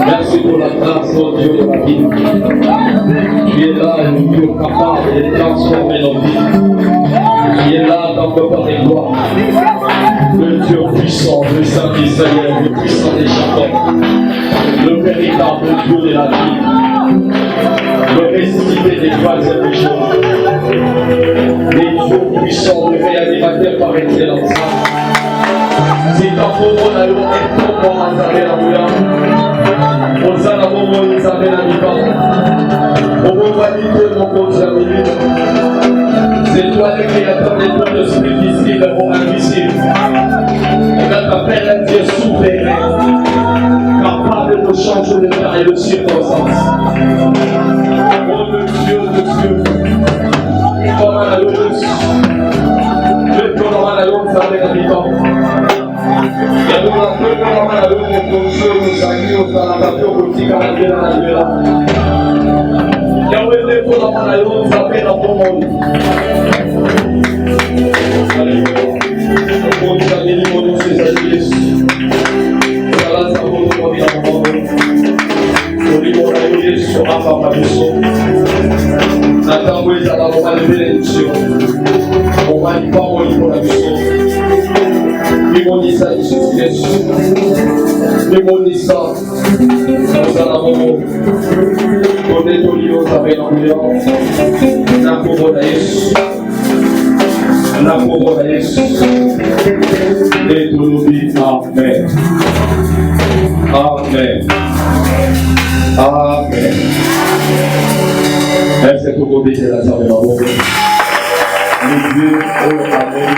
Merci pour la grâce, oh Dieu, de la vie. Tu es là, le Dieu capable de transformer nos vies. Tu es là dans le corps des gloires. Le Dieu puissant, le Saint d'Israël, le puissant des Jacob. Le véritable Dieu de la vie. Le ressuscité des troisième jours. Les dieux puissants, le réanimateur par excellence. C'est ta pauvre naïo et ton corps à Zambé la Bouya. Osana Momo et Zambé la Nipa. Momo Valide, mon coach la minute. C'est toi le créateur des plans de ce visible ou invisible. Et quand t'appelles un Dieu souverain, capable de changer le temps et de circonstances. Oh le Dieu de Dieu. Comme un naïo de Dieu. Le comment un naïo de Zambé la Nipa. Démonisa Jésus, démonisa, nous allons donner ton lieu aux avénements, la pauvre Jésus, et tout nous dit Amen. Amen. Amen. Est-ce que tout le monde est là, ça va bien? Le Dieu, Amen.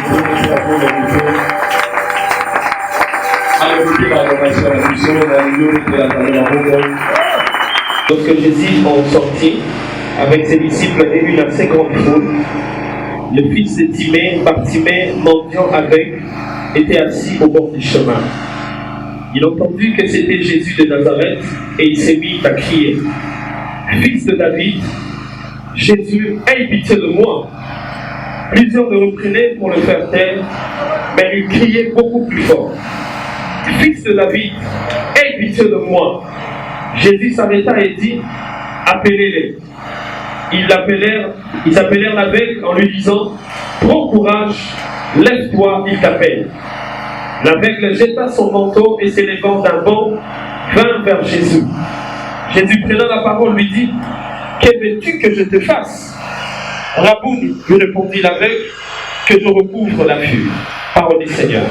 Lorsque Jésus en sortit avec ses disciples et une assez grande foule, le fils de Timée, Bartimée, mendiant aveugle, était assis au bord du chemin. Il entendit que c'était Jésus de Nazareth et il s'est mis à crier: Fils de David, Jésus, aie pitié de moi. Plusieurs le reprenaient pour le faire taire, mais il criait beaucoup plus fort: Fils de David, aie pitié de moi. Jésus s'arrêta et dit: Appelez-les. Ils appelèrent l'aveugle en lui disant: Prends courage, lève-toi, il t'appelle. L'aveugle jeta son manteau et s'élevant d'un bond, vint vers Jésus. Jésus prenant la parole lui dit: Que veux-tu que je te fasse? Rabouni, lui répondit l'aveugle, que je recouvre la vue. Parole du Seigneur.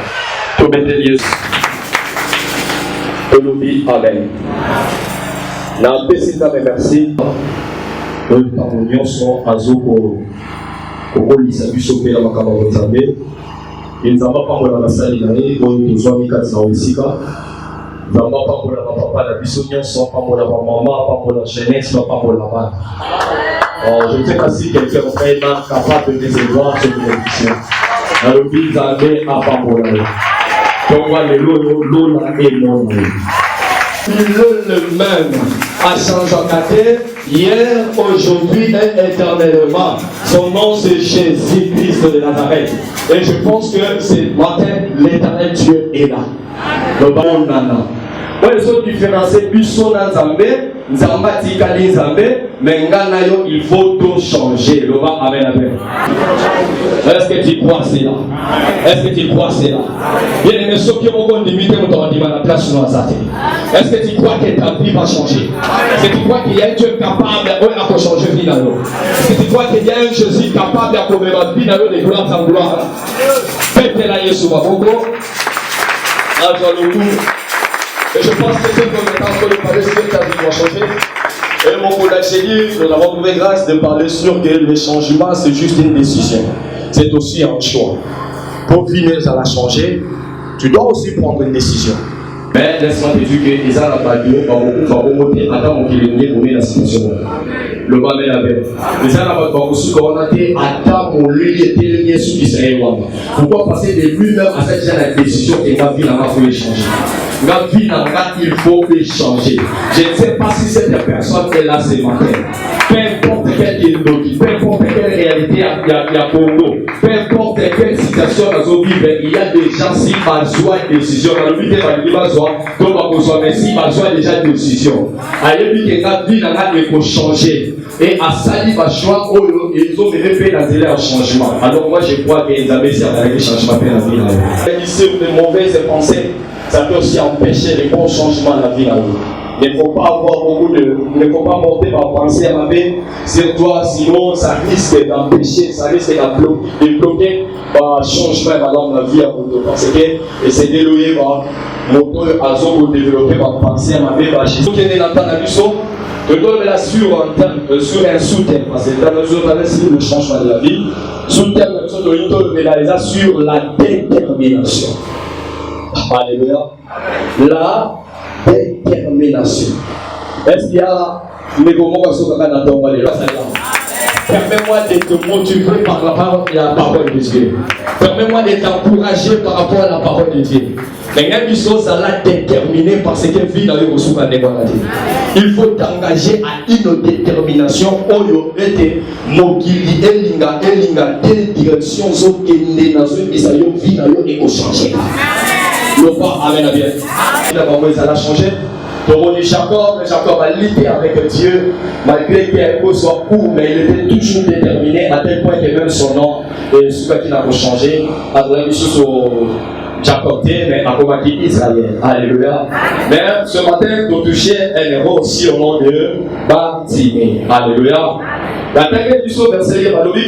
Amen. Na pesita me merci. Le temps nyonso azoko kolisa biso pe la makambo ya Nzambe. Nzamba pambola basali na ye oyo tozwami kati na esika. Nzamba pambola papa na biso nyonso, pambola mama, pambola jeunesse, pambola bana. Je ne sais pas si quelqu'un est vraiment capable de décevoir ce bénédiction. Dans le but Nzambe a pambola. Donc voilà le lot là et non. Le même a changé en terre, hier, aujourd'hui et éternellement. Son nom c'est Jésus-Christ de Nazareth. Et je pense que ce matin, l'éternel Dieu est là. Le bon nana. Moi, ils sont différenciés, ils sont dans Zambé, Zamba Tikali Zambé, mais Nganayo, il faut tout changer. Le va amen, amen. Est-ce que tu crois cela? Est-ce que tu crois cela? Bien aimé, ceux qui vont limiter mon temps, la place sur la santé. Est-ce que tu crois que ta vie va changer? Est-ce que tu crois qu'il y a un Dieu capable de changer vie dans l'eau? Est-ce que tu crois qu'il y a un Jésus capable de faire vie dans l'eau de gloire en gloire? Faites-la Yesu Maboko. le coup. Et je pense que c'est comme le temps de parler sur ta vie va changer. Et mon collègue dit, nous avons trouvé grâce de parler sur que le changement, c'est juste une décision. C'est aussi un choix. Pour finir à la changer, tu dois aussi prendre une décision. Mais laisse-moi te dire que les gens va remonter à temps qu'il est venu la situation. Le bas met la bête. Les gens vont aussi commenter à temps où lui était le lien sur Israël. Pourquoi passer de lui-même à cette genre de décision et ma vie n'a pas pu changer. Ma vie n'a pas, il faut changer. Je ne sais pas si cette personne est là ce matin. Peu importe quelle idéologie, peu importe quelle réalité il y a Congo, peu importe quelle situation nous vivons, il y a des gens qui ont besoin de décision. Dans le but de la vie, ils ont besoin déjà de décision. Il y a des gens qui ont changer. Et à Sali, ils ont fait la télé en changement. Alors moi, je crois qu'ils avaient servi avec les changements de la vie. Ici, de mauvaises pensées, ça peut aussi empêcher les bons changements de la vie. Il ne faut pas avoir il ne faut pas porter ma pensée à ma vie sur toi, sinon ça risque d'empêcher, ça risque de bloquer le changement dans la vie à vous. Parce que c'est déloué par moteur à pour développer ma pensée à ma vie. Jésus qui est dans la mission, je donne là sur un sous-thème, parce que dans le changement de la vie, sous-thème de sur la détermination. Alléluia. La détermination. Est-ce qu'il y a des moments où on a permets-moi de te motiver par la parole de Dieu. Permets-moi de t'encourager par rapport à la parole de Dieu. Mais il y a une chose à la déterminer parce que vie dans le il faut t'engager à une détermination où il était mobili elinga telle direction qui est dans une vie dans le et changer. Le pas amen bien. Il a changé. Donc Jacob a lutté avec Dieu, malgré qu'elle soit court, mais il était toujours déterminé à tel point que même son nom, et celui qui n'a pas changé, a donné sur Jacob, mais a combattu Israël. Alléluia. Mais ce matin, nous touchons un héros aussi au nom de Bartimée. Alléluia. La dernière du saut verset nous dit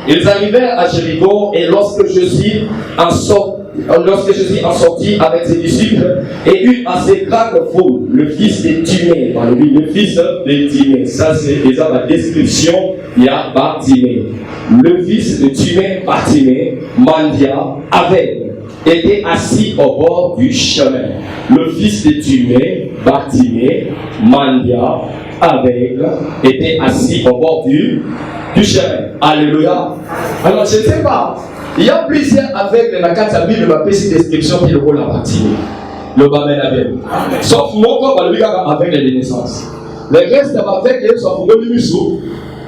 qu'ils arrivèrent à Jéricho et lorsque Jésus en sortit avec ses disciples et une assez grande foule, le fils de Timée, le fils de Timée, ça c'est déjà la description, il y a Bartimée. Le fils de Timée, Bartimée, mendiant, aveugle, était assis au bord du chemin. Le fils de Timée, Bartimée, mendiant, aveugle, était assis au bord du chemin. Alléluia. Alors je ne sais pas. Il y a plusieurs aveugles dans la Bible, il m'a fait cette description qui est le rôle à Bartimée. Le Babel à bien. Sauf mon corps, avec les naissances. Le reste de l'aveugle, ils sont venus musso,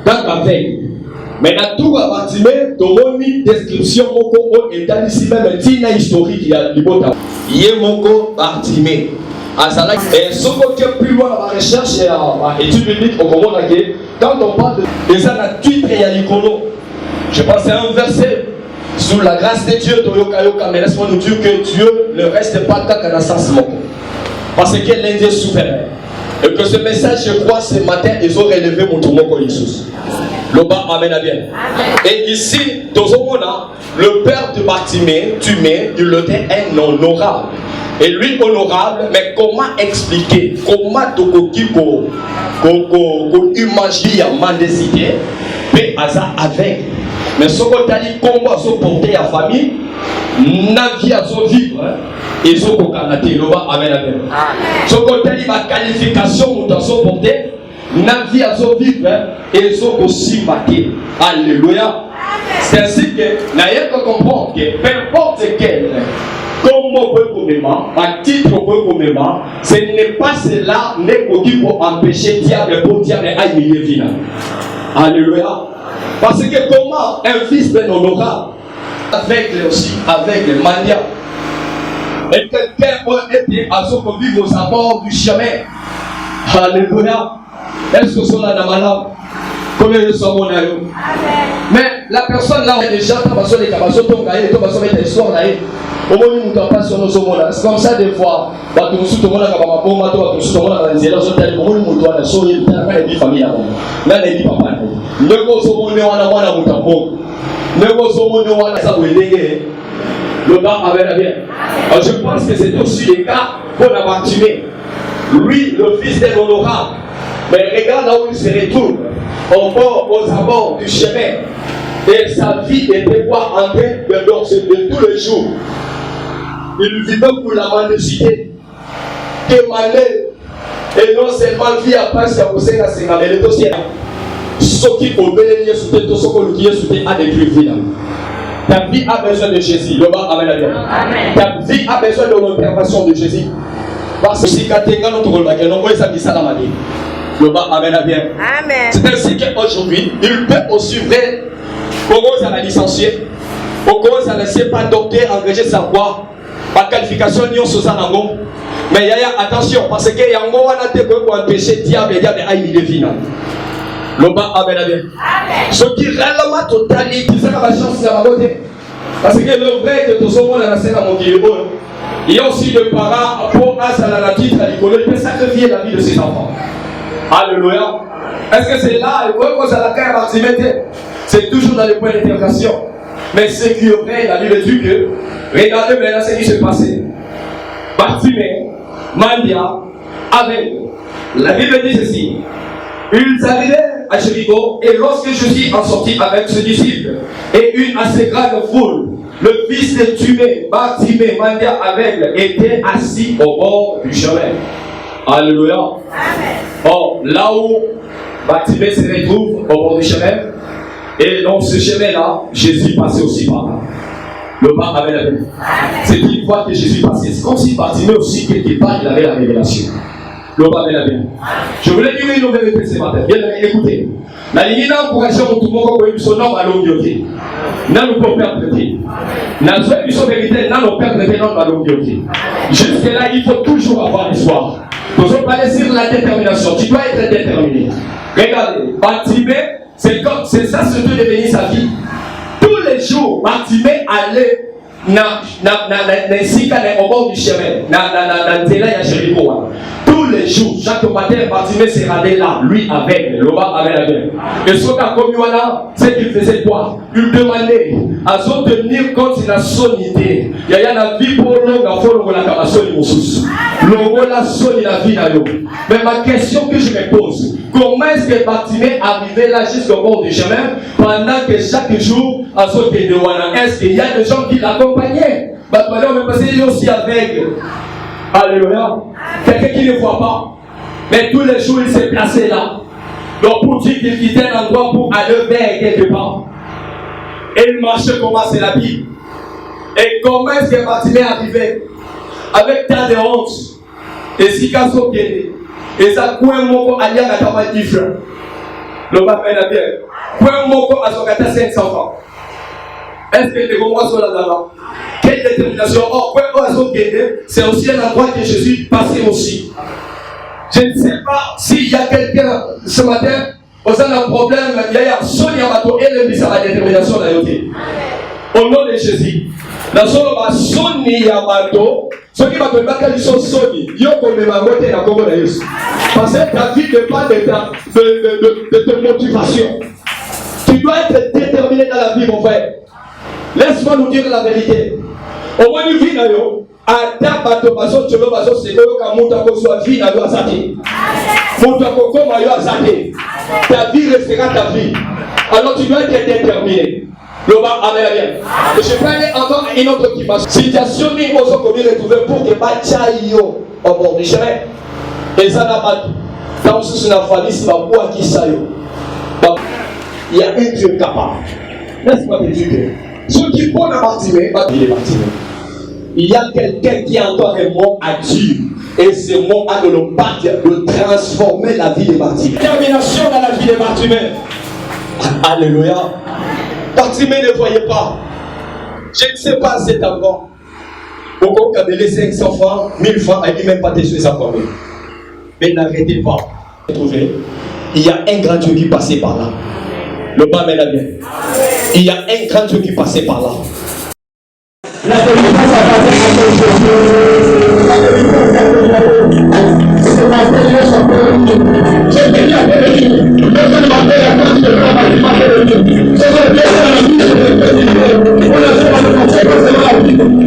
dans l'aveugle. Mais dans tout à Bartimée, tu as mis description, mon corps, et dans ici même, il y a une historique qui a dit il y a mon corps Bartimée. Et ce qui est plus loin dans la recherche et en étude biblique, au moment quand on parle de ça, la tweet et à l'icône, je pense que c'est un verset. Sous la grâce de Dieu, mais laisse-moi nous dire que Dieu ne reste pas qu'à la sens moko. Parce que l'Inde est souverain. Et que ce message, je crois, ce matin, ils ont relevé mon tourment comme Jésus. Le bas, amen à bien. Et ici, dans ce moment-là, le père de Bartimée, Tumé, il était un honorable. Et lui, honorable, mais comment expliquer, comment Tokoki qu'on imagine à mandécité, mais hasard avec. Mais ce qu'on t'a dit, comment se porter à famille, n'a vie à se vivre, et ce qu'on a dit, amen, amen. Ce qu'on t'a dit, ma qualification, pour se porter, n'a vie à se vivre, et ce qu'on s'y mater. Alléluia. C'est ainsi que, n'a pas comprendre que, peu importe quel, comment on peut commémorer, à titre commémorer, ce n'est pas cela, n'est pour empêcher diable pour diable à humilier vina. Alléluia. Parce que comment un fils bien honorable, aveugle aussi, aveugle, mendiant, et quelqu'un peut être à ce qu'on vive aux abords du chemin. Alléluia. Est-ce que c'est là dans ma langue? Combien de sommes on a eu? Mais la personne là, déjà, tu vas sur les cabassos, tu vas sur les histoires là. Au moins, nous ne pas sur nos hommes. C'est comme ça des fois. Tout le monde a tout le monde a des élèves, tout le monde a des familles. Là, les dit papa. Ne vous sommes on a ne vous sommes on a ça vous Le bas avait la bien. Alors je pense que c'est aussi le cas pour la Bartimée. Lui, le fils d'un honorable. Mais regarde là où il se retrouve. Au bord, aux abords du chemin. Et sa vie était quoi en train de tous les jours. Il vivait pour la mendicité. Demandait. Et non seulement vie à passer à pousser à ses gamins. Il est aussi ce qui obéit, ce qui est à décrire. Ta vie a besoin de Jésus. Le bas, amen, amen. Ta vie a besoin de l'intervention de Jésus. Parce que si Katenga notre rôle, on voit ça qui ça dans ma vie. Le bas, amen, amen. C'est ainsi qu'aujourd'hui, il peut aussi vrai. Pourquoi ça l'a licencié? Pourquoi ça ne sait pas docteur, engagé savoir? Par qualification, nous sommes en Angon. Mais attention, parce que Yango a été pour empêcher diable et diable à y deviner. Le bas, amen, amen. Ce qui réellement totalité, c'est la chance de la beauté. Parce que le vrai que tout ce monde a lancé dans mon guillemot, il y a aussi des parents pour à la titre à l'école, il peut sacrifier la vie de ses enfants. Alléluia. Est-ce que c'est là, et pourquoi ça la carrière Bartimée? C'est toujours dans les points d'interrogation. Mais ce qui est vrai, la Bible dit que, regardez maintenant ce qui s'est passé. Bartimée, Mandia, avec. La Bible dit ceci. Ils arrivaient à Jéricho, et lorsque Jésus en sortit avec ses disciples, et une assez grande foule, le fils de Timée, Bartimée, Mandia aveugle, était assis au bord du chemin. Alléluia. Or, là où Bartimée se retrouve au bord du chemin, et dans ce chemin-là, Jésus passait aussi par là. Le bas avait la vie. C'est une fois que Jésus passait. C'est comme si Bartimée aussi, quelque part, il avait la révélation. Le bas avait la vie. Je voulais dire une nouvelle ce matin. Bien écoutez. La ligne n'a encouragé tout le monde comme son nom à l'ombiauté. N'a nous pas perdre de pied. N'a pas eu son vérité, n'a nous perdre de nom à l'ombiauté. Jusque-là, il faut toujours avoir l'espoir. Nous allons parler sur la détermination. Tu dois être déterminé. Regardez, Bartimée, c'est ça ce Dieu devenu sa vie. Tous les jours, Bartimée allait au bord du chemin, tous les jours, chaque matin, Bartimée se rendait là, lui avec, le bas avec la main. Et ce qu'a commis là, c'est qu'il faisait quoi? Il demandait à son tenir compte de la sonité. Il y a la vie pour l'homme, la folle, la cabasson, l'homme, la sonne, la vie. Mais ma question que je me pose, comment est-ce que Bartimée arrivait là jusqu'au bord du chemin pendant que chaque jour, à son téléphone, est-ce qu'il y a des gens qui l'accompagnaient? Parce qu'il est aussi aveugle. Alléluia. Quelqu'un qui ne voit pas. Mais tous les jours, il s'est placé là. Donc pour dire qu'il quittait un endroit pour aller vers quelque part. Et il marchait comment c'est la Bible. Et comment est-ce que Bartimée arrivait? Avec tant de honte. Et si Kasso Kene. Et ça, point moko alia katama différent. Le pape est la bien. Point moko azokata 500 francs. Est-ce que tu comprends cela là-bas? Quelle détermination? Or, c'est aussi un endroit que Jésus passait aussi. Je ne sais pas s'il y a quelqu'un ce matin, on a un problème, il y a Sonia Mato et le ministère de la détermination de au nom de Jésus. Dans son nom, Sonia Mato, ceux qui m'appellent pas qu'ils sont Soni, ils ont comme ma moitié la Congo de Jésus. Parce que ta vie dépend de ta motivation. Tu dois être déterminé dans la vie, mon frère. Laisse-moi nous dire la vérité. Au moins, nous vivons à tabato baso chelo baso seko ka muta ko soit vie na do azate. Muta ko ko mayo azate. Ta vie restera ta vie. Alors tu dois être déterminé. Le bas amen. Je vais aller encore une autre qui passe. Situation ni oso ko bi retrouver pour que bachayo au bord du chemin. Et ça n'a pas dans ce na famille si ba kwa ki sayo. Il y a un Dieu capable. Laisse-moi te dire que ceux qui prennent la Bartimée, il y a quelqu'un qui a encore un mot à dire. Et ce mot a de l'impact de transformer la vie de Bartimée. Détermination dans la vie de Bartimée. Alléluia. Bartimée ne voyait pas. Je ne sais pas cet enfant. Pourquoi on a donné 500 francs, 1000 francs, elle dit même pas tes souhaits à combien. Mais n'arrêtez pas. Il y a un grand Dieu qui passait par là. Le bas mène à bien. Il y a un grand Dieu qui passait par là. La délivrance a passé à Jésus. La délivrance a passé à Jésus. C'est ma première chanteuse. J'ai béni à Jésus. Personne ne m'appelle à quand je vais m'appeler. C'est le bien de la vie. On a fait la conséquence de la vie.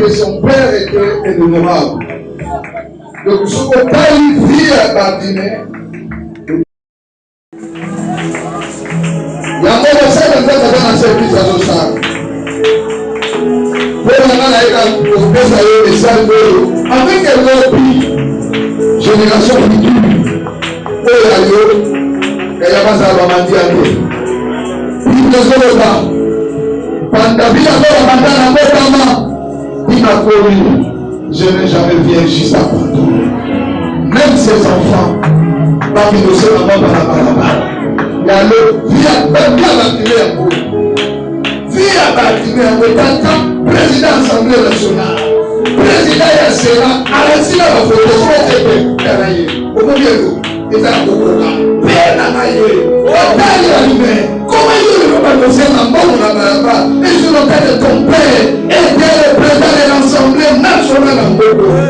Son père était honorable. Donc, ce qu'on qualifie à Bartimée, il y a un moment de service à nos salles. Avec un lobby, génération future, il y a pas ça à mentir. Je n'ai jamais vu un juste à pardonner. Même ses enfants, pas qu'ils ne soient pas par la barabara. Il y a le vie à Bartimée. Vie à Bartimée, tant président de l'Assemblée nationale, président de la Sénat, à la Sénat, la photo, comment il est à Kokoka, Père Namaye, comment il ne va pas passer dans le monde la barabara, et sur le cas de ton père, et le président de l'Assemblée nationale en Kokoka.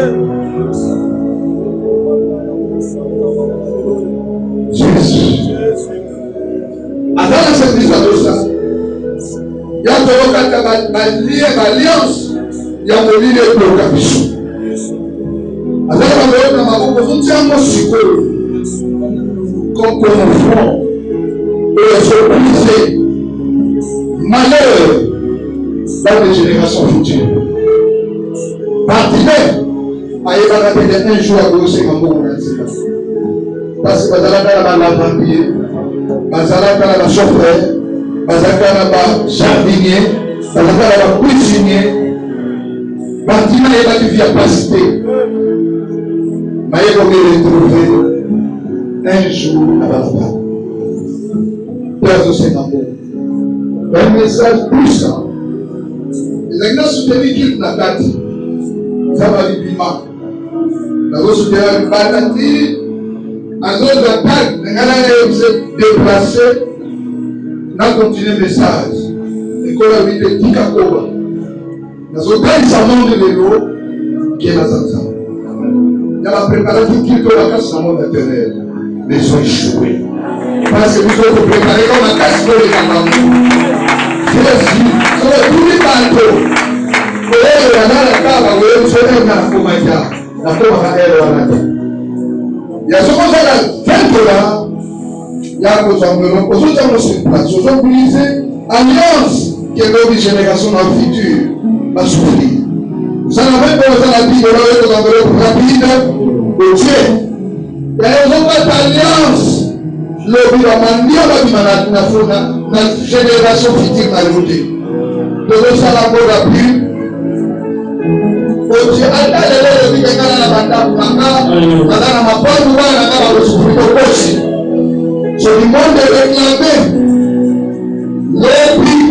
Jésus. Dans la service à tout ça, il y a l'alliance, il y a le lieu de l'occasion. Alors, on tient mon psycho comme pour mon front et se briser malheur dans les générations futures. Bartimée a été un jour à gauche comme vous parce que Bazalaka n'a pas vampire, Bazalaka n'a pas chauffeur, Bazalaka n'a pas jardinier, Bazalaka n'a pas cuisinier. Bartimée n'a pas de vie à passer. Mais il faut retrouver un jour à Balaba. Père de Sénabo. Un message puissant. Les gens soutenus qu'il n'a pas dit. Ça va lui piment. La voix soutenue du Batati. À nos attaques, les gens se déplacés. N'a continué le message. Et qu'on a vu de Tikakoba. Nous avons dit ça nom de l'eau qui est la Zanza. Il y a la préparation qui est la casse dans le monde éternel. Mais ils ont échoué. Parce que nous avons préparé comme la casse pour les camarades. C'est la suite. C'est tous les bateaux. Et il y a la cave, vous savez, on a la Komaïa. La Komaïa, il y a ce qu'on a la $20. Il y a un peu de aux autres gens sur place. Ils ont brisé alliance qui est notre génération dans le futur va souffrir. Vous en avez pas besoin de la Bible, vous en avez rapide de Dieu. Et ils n'ont pas d'alliance le bilamandia na génération future na l'écouter. Donc ça la bonne appui. Oje ata lelo bikekana na banda manga na mapandu bana kama kusufika kosi. So le monde réclamé le prix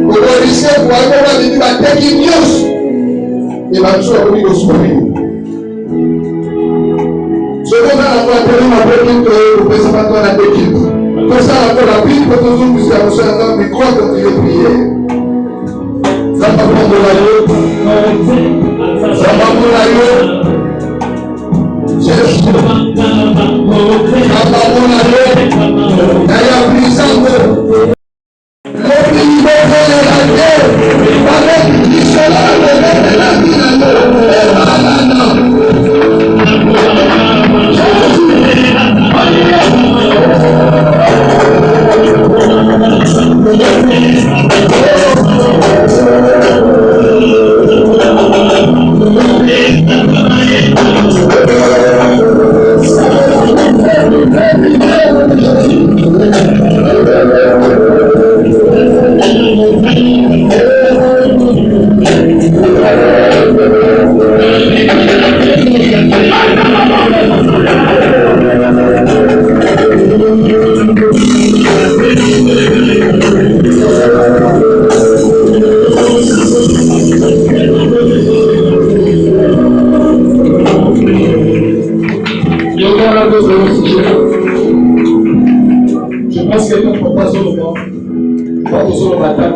au risque pour avoir des batailles news et va toujours au niveau je vais avoir ma petite représentant de la petite. Tout ça, après la Bible, pour toujours nous annoncer un homme, mais quoi quand il est prié? Ça va prendre l'agneau. Ça va prendre l'agneau. Ça va prendre l'agneau. D'ailleurs, puissant le pays de la terre, avec l'histoire de la vie. Je pense que notre papa Zolo, pas au Zolo Matin,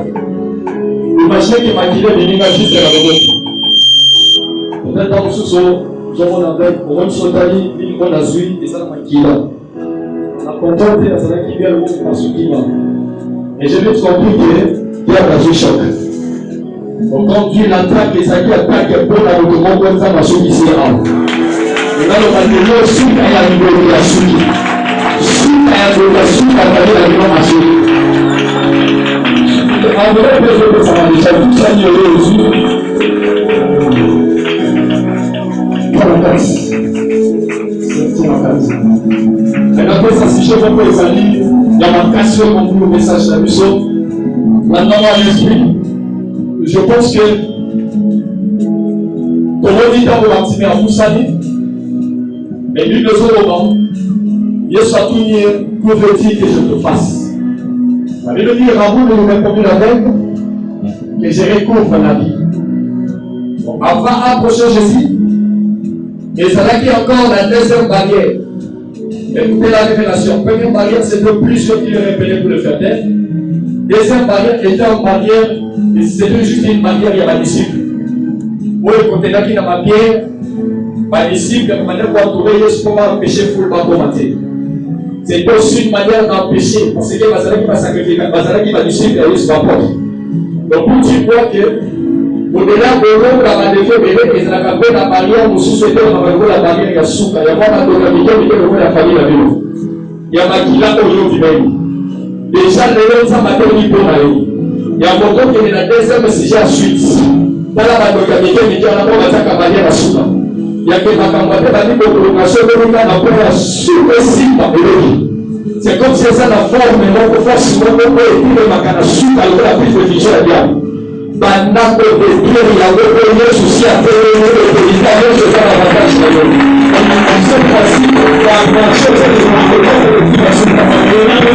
imaginez qu'il m'a dit de l'image de la maison. Peut-être dans le sous-sol, je m'en avec, au moins Sotali, il m'a azui, et ça m'a quitté. La contente, ça m'a quitté le mot de ma soukima. Et j'ai vite compris qu'il y a un choc. Donc quand Dieu l'attaque, les acquis attaquent pour la retournement comme ça, ma soukima sera. Et là, le matériau, sous la niveau de la soukima. Je pense que pour le dit dans l'activité en Moussani, mais lui, le jour il y a surtout une prophétie que je te fasse. Ça veut dire, Raboul nous répond la veille que je recouvre la vie. Donc, avant d'approcher Jésus, et ça là qui est encore la deuxième barrière. Écoutez la révélation. Première barrière, c'est de plusieurs qui le révélaient pour le faire taire. Deuxième barrière était une barrière, et c'était juste une barrière, il y a ma disciple. Pour écouter là qui n'a ma pierre, ma disciple, de manière pour trouver Jésus pour empêcher pour le pas commenter. C'est aussi une manière d'empêcher, parce que Bazara qui va sacrifier, Bazara qui va discipler, il se rapporte. Donc, pour dire quoi que, au-delà de l'eau, la défait, mais la barrière, nous souhaitons la barrière, il y a souka, il y a pas de la famille, la ville. Il y a Makila au lieu du même. Déjà, les gens sont maternés pour aller. Il y a un moment qui est la deuxième sujet à suite. Dans la barrière, il y a la barrière à souka. Il y a que Makamwate va dire que l'occasion de l'État n'a pas sous-estime par l'État. C'est comme si ça n'a forme, mais non, forcément, on peut écrire Makana sous à la prise de vision à bien. Pendant que les pierres, il y a des soucis à faire, les Italiens se font l'avantage de l'eau. Ce principe, la marche, c'est des gens qui vont se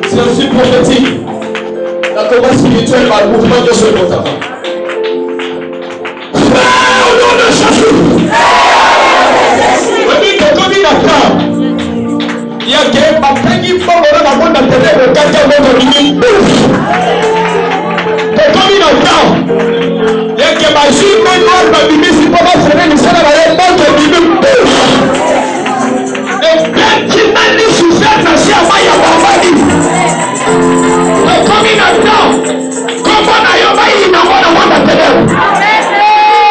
C'est aussi prophétique. La combat spirituelle par le mouvement de ce Kotaka. Frère, au nom de Jésus. On dit que comme il a peur, il y a que ma peine pour la bonne intérêt au quartier de notre vie. Comme il a peur, il y a que ma vie maintenant va vivre si pas ma frère ne sera pas là pour vivre. Et bien qui m'a dit souffert na si amaya babadi. Comme il a peur, comment na yo ba il n'a pas la bonne intérêt.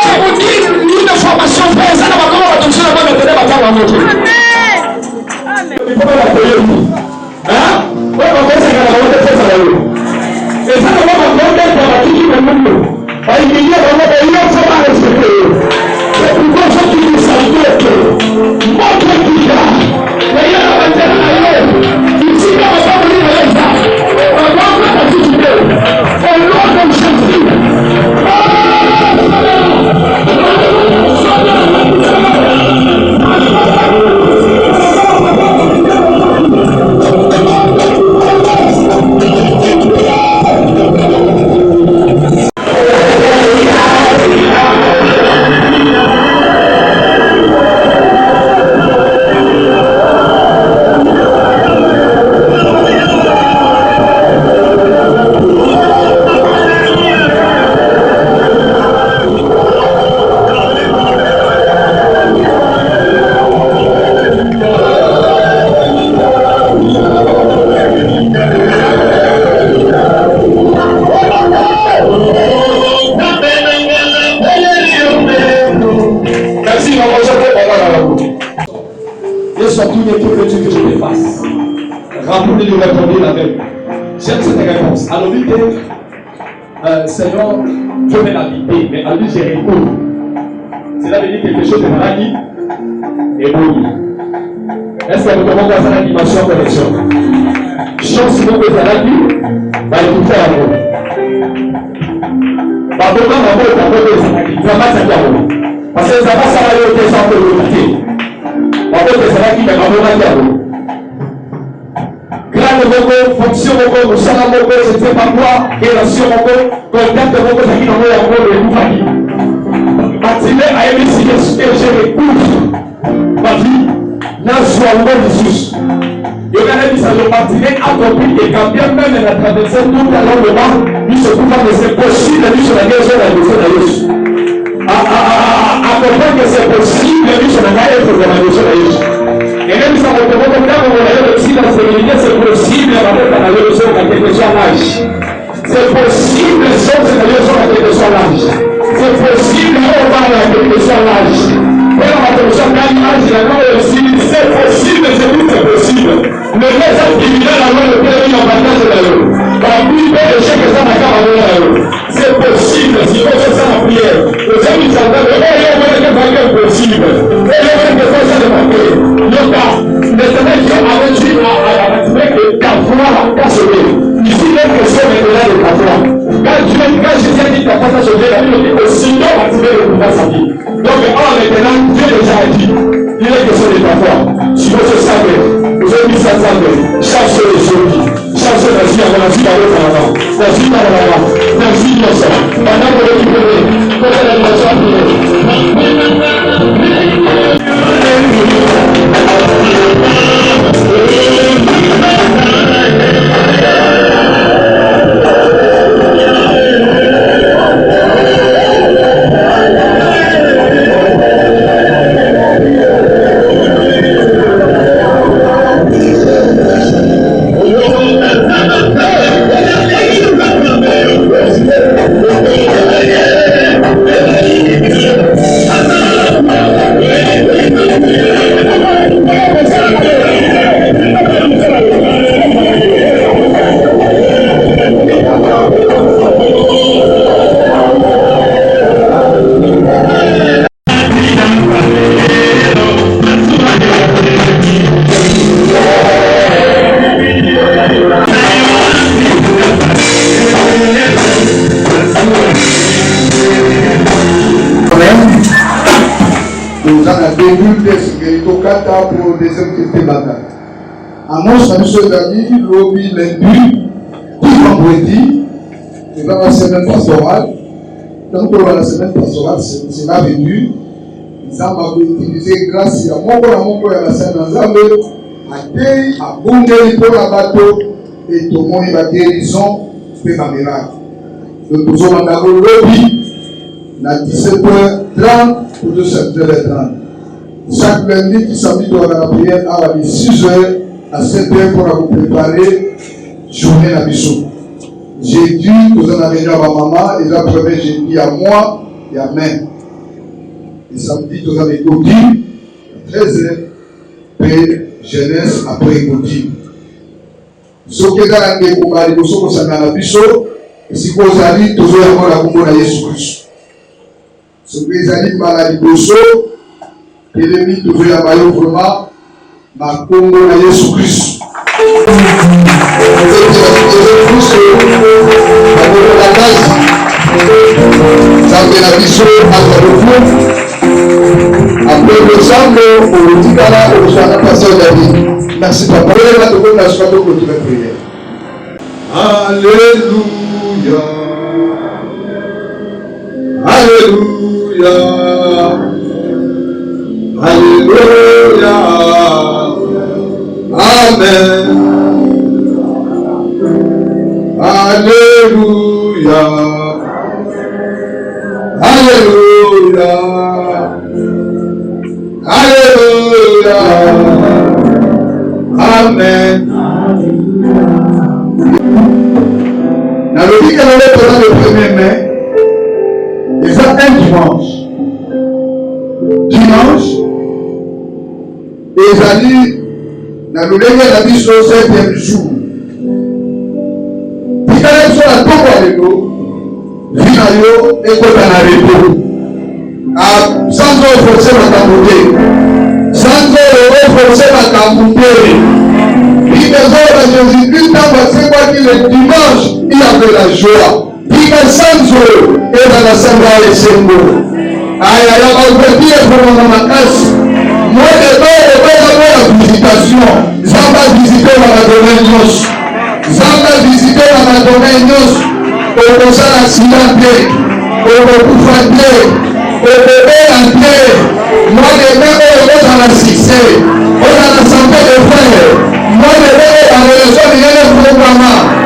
Je vous dis une formation frère, ça n'a pas comment va toucher la bonne intérêt va faire la moto. Il faut pas la payer. Hein? On va faire ça quand on va faire ça là. Et ça on va faire pour la qui va nous. Bah il dit on va payer on faut pas respecter. C'est pourquoi faut qu'il nous salue. Montre qui là. Mais il y a la bataille là. Ici on va pas venir avec ça. On va faire la société. Au nom de Jésus. Seigneur, je vais l'habiter, mais à lui j'ai recours. cela veut dire quelque chose de maladie et bon. Est-ce que vous commencez à faire la dimension connexion? Chance que vous avez dit, va écouter à vous. Parce que quand on va pas s'accaler. Parce que ça va s'arrêter au dessin de l'autorité. On peut que ça va qui n'est pas vraiment grande moko, fonction moko, moussala moko, je ne sais pas quoi, relation moko, contact moko, c'est qui n'en a encore de compagnie. Matimé a aimé si je l'écoute. Ma vie, n'a soit encore de source. Il y a des gens qui Matimé a compris que quand bien même elle a traversé tout à l'enlèvement, il se trouve que c'est possible de vivre sur la guerre sur la maison de Jésus. À comprendre que c'est possible de vivre sur la guerre sur la maison de Jésus. Et même si on retrouve comme là, on a aussi dans ces militaires, c'est possible à la leçon à quelque chose l'âge. C'est possible sans la leçon à quelque chose l'âge. C'est possible à quelque chose l'âge. Mais on va te dire qu'à l'âge, il y a aussi, c'est possible, c'est tout, c'est possible. Le message qui vient à la le Père, il en partage la loi. Par plus de l'échec que ça n'a qu'à avoir la loi. C'est possible, si on fait ça en prière. Le Seigneur nous entend, mais il y a un possible. Et il y a un ça de manquer. Le cas, les Seigneurs qui ont averti à Matimé que ta foi t'a sauvé. Ici, il y a une question maintenant de ta foi. Quand Jésus a dit ta foi t'a sauvé, la Bible dit aussitôt Matimé ne peut pas sa vie. Donc, maintenant, Dieu déjà a dit, il est question de ta foi. Si vous se savez, vous avez mis ça savez, chaque chose est jolie. Chaque chose est jolie, on a vu dans l'autre avant. On a vu dans l'avant. On a vu dans ça. Pendant que vous récupérez, quand elle a besoin de pour des hommes qui étaient là-bas. À mon sens, lundi, lobby, lundi, tout vendredi, il va y avoir la semaine pastorale. Tant qu'on va la semaine pastorale, c'est là venu. Ils ont utilisé grâce à mon à la scène ensemble, à Dei, à Bondé, pour la bateau, et tout le monde va guérison, fait ma miracle. Donc, nous sommes dans le lobby, à 17h30 pour 17h30. Chaque lundi qui samedi doit la prière à 6h à 7h pour vous préparer journée la mission. J'ai dit que vous en avez venu à ma maman et la première j'ai dit à moi et à même. Et samedi vous avez dit 13h et jeunesse après Gaudi. Ce qui est dans la vie pour aller au sommet de la mission, si vous allez toujours avoir la combo de Jésus-Christ. Ce qui est allé par la mission. Et les mythes de la Bayo vraiment, ma Congo à Jésus-Christ. Ça fait la mission à le après le sang, au Tigala, au Soana Passé de la vie. Merci papa. La seconde, la soirée, au côté de la prière. Alléluia. Alléluia. Alléluia, Amen. Alléluia, Alléluia, Alléluia, Amen. Dans le dit qu'elle allait pendant le 1er mai, il y a un dimanche. Et Zali, dans le lien de la vie sur le 7e jour, puis quand elle soit à tout le monde, Vinayo et Kotana Reto. sans forcer ma camouté. Sans forcer ma camouté. Il me donne Jésus-Christ, c'est quoi qu'il le dimanche, il avait la joie. Il me sans eau, et dans l'assemblée et c'est beau. Aïe, aïe, on va dire pour ma casse. Moi, je vais la visitation. Ça va visiter ma domaine. Ça va visiter ma domaine. On va s'accidenter. On va bouffer. On va entrer. Moi, je vais dans la succès. On a la santé de frère. Moi, je vais dans la relation de frère.